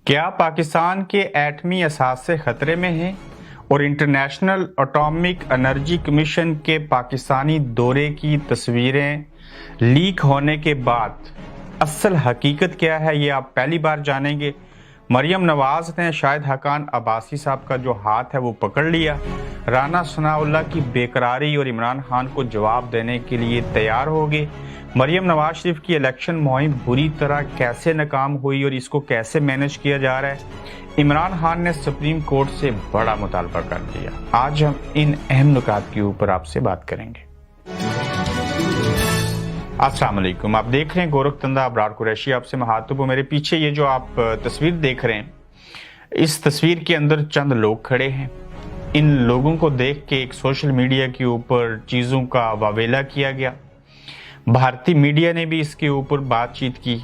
کیا پاکستان کے ایٹمی اثاثے خطرے میں ہیں اور انٹرنیشنل اٹامک انرجی کمیشن کے پاکستانی دورے کی تصویریں لیک ہونے کے بعد اصل حقیقت کیا ہے، یہ آپ پہلی بار جانیں گے۔ مریم نواز نے شاہد حقان عباسی صاحب کا جو ہاتھ ہے وہ پکڑ لیا، رانا ثناء اللہ کی بےقراری اور عمران خان کو جواب دینے کے لیے تیار ہو گئے۔ مریم نواز شریف کی الیکشن مہم بری طرح کیسے ناکام ہوئی اور اس کو کیسے مینج کیا جا رہا ہے۔ عمران خان نے سپریم کورٹ سے بڑا مطالبہ کر دیا۔ آج ہم ان اہم نکات کے اوپر آپ سے بات کریں گے۔ السلام علیکم، آپ دیکھ رہے ہیں گورکھ تندہ ابرار قریشی، آپ سے مخاطب ہوں۔ میرے پیچھے یہ جو آپ تصویر دیکھ رہے ہیں، اس تصویر کے اندر چند لوگ کھڑے ہیں۔ ان لوگوں کو دیکھ کے ایک سوشل میڈیا کے اوپر چیزوں کا واویلا کیا گیا، بھارتی میڈیا نے بھی اس کے اوپر بات چیت کی،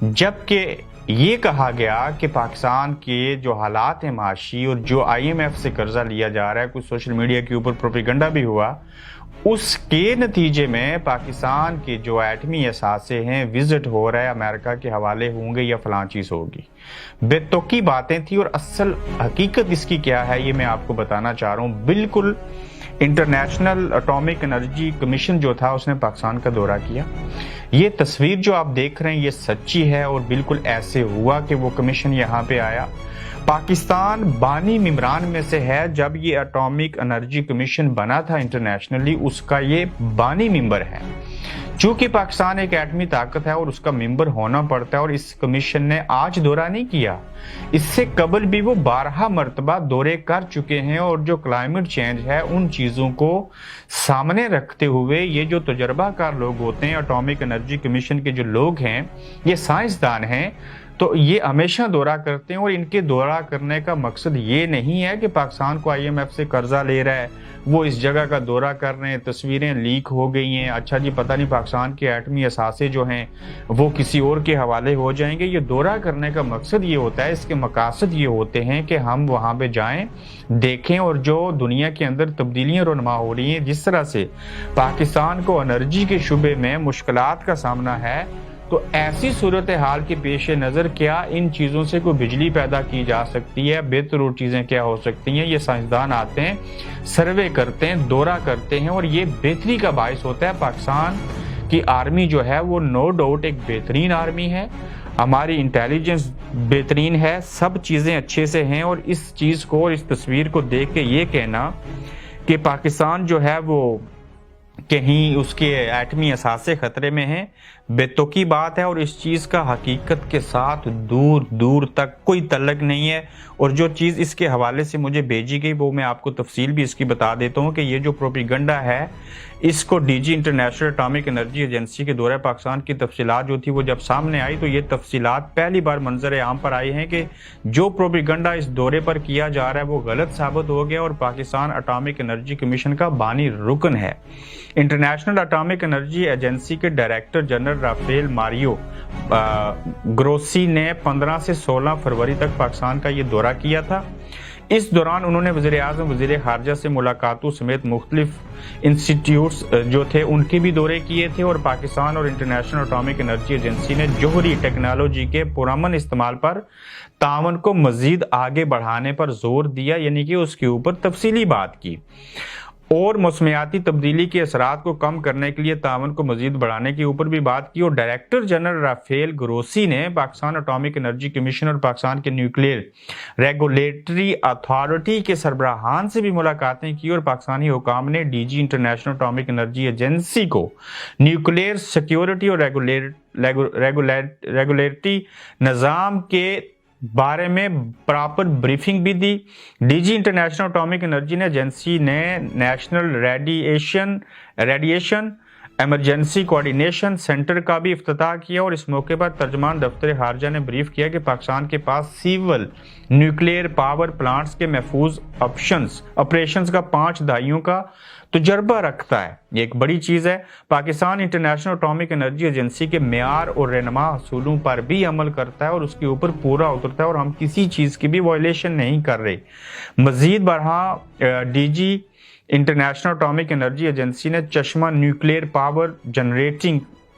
جبکہ یہ کہا گیا کہ پاکستان کے جو حالات ہیں معاشی اور جو IMF سے قرضہ لیا جا رہا ہے، کچھ سوشل میڈیا کے اوپر پروپیگنڈا بھی ہوا، اس کے نتیجے میں پاکستان کے جو ایٹمی اثاثے ہیں وزٹ ہو رہا ہے، امریکہ کے حوالے ہوں گے یا فلاں چیز ہوگی۔ بے توقع باتیں تھی اور اصل حقیقت اس کی کیا ہے یہ میں آپ کو بتانا چاہ رہا ہوں۔ بالکل انٹرنیشنل اٹامک انرجی کمیشن جو تھا اس نے پاکستان کا دورہ کیا۔ یہ تصویر جو آپ دیکھ رہے ہیں یہ سچی ہے اور بالکل ایسے ہوا کہ وہ کمیشن یہاں پہ آیا۔ پاکستان بانی ممبران میں سے ہے، جب یہ اٹامک انرجی کمیشن بنا تھا انٹرنیشنلی، اس کا یہ بانی ممبر ہے۔ چونکہ پاکستان ایک ایٹمی طاقت ہے اور اس کا ممبر ہونا پڑتا ہے، اور اس کمیشن نے آج دورہ نہیں کیا، اس سے قبل بھی وہ 12 مرتبہ دورے کر چکے ہیں، اور جو کلائمیٹ چینج ہے ان چیزوں کو سامنے رکھتے ہوئے یہ جو تجربہ کار لوگ ہوتے ہیں، اٹامک انرجی کمیشن کے جو لوگ ہیں، یہ سائنسدان ہیں، تو یہ ہمیشہ دورہ کرتے ہیں۔ اور ان کے دورہ کرنے کا مقصد یہ نہیں ہے کہ پاکستان کو IMF سے قرضہ لے رہا ہے، وہ اس جگہ کا دورہ کر رہے ہیں، تصویریں لیک ہو گئی ہیں، اچھا جی پتہ نہیں پاکستان کے ایٹمی اثاثے جو ہیں وہ کسی اور کے حوالے ہو جائیں گے۔ یہ دورہ کرنے کا مقصد یہ ہوتا ہے، اس کے مقاصد یہ ہوتے ہیں کہ ہم وہاں پہ جائیں، دیکھیں، اور جو دنیا کے اندر تبدیلیاں رونما ہو رہی ہیں، جس طرح سے پاکستان کو انرجی کے شعبے میں مشکلات کا سامنا ہے، تو ایسی صورتحال کے پیش نظر کیا ان چیزوں سے کوئی بجلی پیدا کی جا سکتی ہے، بہتر اور چیزیں کیا ہو سکتی ہیں۔ یہ سائنسدان آتے ہیں، سروے کرتے ہیں، دورہ کرتے ہیں، اور یہ بہتری کا باعث ہوتا ہے۔ پاکستان کی آرمی جو ہے وہ نو ڈاؤٹ ایک بہترین آرمی ہے، ہماری انٹیلیجنس بہترین ہے، سب چیزیں اچھے سے ہیں، اور اس چیز کو اور اس تصویر کو دیکھ کے یہ کہنا کہ پاکستان جو ہے وہ کہیں اس کے ایٹمی اثاثے خطرے میں ہیں، بے توقع بات ہے، اور اس چیز کا حقیقت کے ساتھ دور دور تک کوئی تعلق نہیں ہے۔ اور جو چیز اس کے حوالے سے مجھے بھیجی گئی وہ میں آپ کو تفصیل بھی اس کی بتا دیتا ہوں کہ یہ جو پروپیگنڈا ہے، اس کو DG international atomic energy agency کے دورہ پاکستان کی تفصیلات جو تھی وہ جب سامنے آئی تو یہ تفصیلات پہلی بار منظر عام پر آئی ہیں کہ جو پروپیگنڈا اس دورے پر کیا جا رہا ہے وہ غلط ثابت ہو گیا، اور پاکستان اٹامک انرجی کمیشن کا بانی رکن ہے۔ انٹرنیشنل اٹامک انرجی ایجنسی کے director general Rafael Mario Grossi نے 15 سے 16 فروری تک پاکستان کا یہ دورہ کیا تھا۔ اس دوران انہوں نے وزیر اعظم، وزیر خارجہ سے ملاقاتوں سمیت مختلف انسٹیٹیوٹس جو تھے ان کے بھی دورے کیے تھے، اور پاکستان اور انٹرنیشنل اٹامک انرجی ایجنسی نے جوہری ٹیکنالوجی کے پرامن استعمال پر تعاون کو مزید آگے بڑھانے پر زور دیا، یعنی کہ اس کے اوپر تفصیلی بات کی، اور موسمیاتی تبدیلی کے اثرات کو کم کرنے کے لیے تعاون کو مزید بڑھانے کے اوپر بھی بات کی۔ اور ڈائریکٹر جنرل رافیل گروسی نے پاکستان اٹامک انرجی کمیشن اور پاکستان کے نیوکلیئر ریگولیٹری اتھارٹی کے سربراہان سے بھی ملاقاتیں کی، اور پاکستانی حکام نے DG international atomic energy agency کو نیوکلیئر سیکیورٹی اور ریگولیٹری نظام کے بارے میں پراپر بریفنگ بھی دی۔ DG انٹرنیشنل اٹامک انرجی نے ایجنسی نے national radiation emergency coordination centre کا بھی افتتاح کیا، اور اس موقع پر ترجمان دفتر خارجہ نے بریف کیا کہ پاکستان کے پاس سیول نیوکلیئر پاور پلانٹس کے محفوظ آپریشنز کا 5 دہائیوں کا تجربہ رکھتا ہے۔ یہ ایک بڑی چیز ہے۔ Pakistan international atomic energy agency کے معیار اور رہنما اصولوں پر بھی عمل کرتا ہے اور اس کے اوپر پورا اترتا ہے، اور ہم کسی چیز کی بھی وائلیشن نہیں کر رہے۔ مزید برآں DG international atomic energy agency نے چشمہ نیوکلیئر پاور جنریٹنگ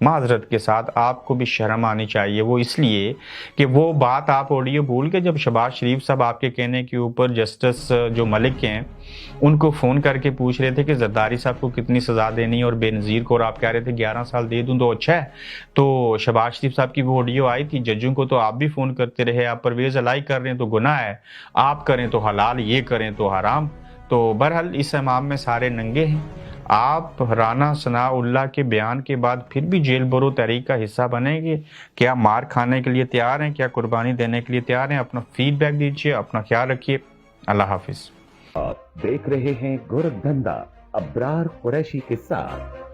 معذرت کے ساتھ آپ کو بھی شرم آنی چاہیے، وہ اس لیے کہ وہ بات آپ آڈیو بھول کے جب شہباز شریف صاحب آپ کے کہنے کے اوپر جسٹس جو ملک ہیں ان کو فون کر کے پوچھ رہے تھے کہ زرداری صاحب کو کتنی سزا دینی ہے اور بے نظیر کو، اور آپ کہہ رہے تھے 11 سال دے دوں تو اچھا ہے، تو شہباز شریف صاحب کی وہ آڈیو آئی تھی، ججوں کو تو آپ بھی فون کرتے رہے، آپ پرویز الہی کر رہے ہیں تو گناہ ہے، آپ کریں تو حلال، یہ کریں تو حرام۔ تو بہرحال اس امام میں سارے ننگے ہیں۔ آپ رانا ثناء اللہ کے بیان کے بعد پھر بھی جیل برو تحریک کا حصہ بنیں گے؟ کیا مار کھانے کے لیے تیار ہیں؟ کیا قربانی دینے کے لیے تیار ہیں؟ اپنا فیڈ بیک دیجیے، اپنا خیال رکھیے، اللہ حافظ۔ آپ دیکھ رہے ہیں گورکھ دھندا ابرار قریشی کے ساتھ۔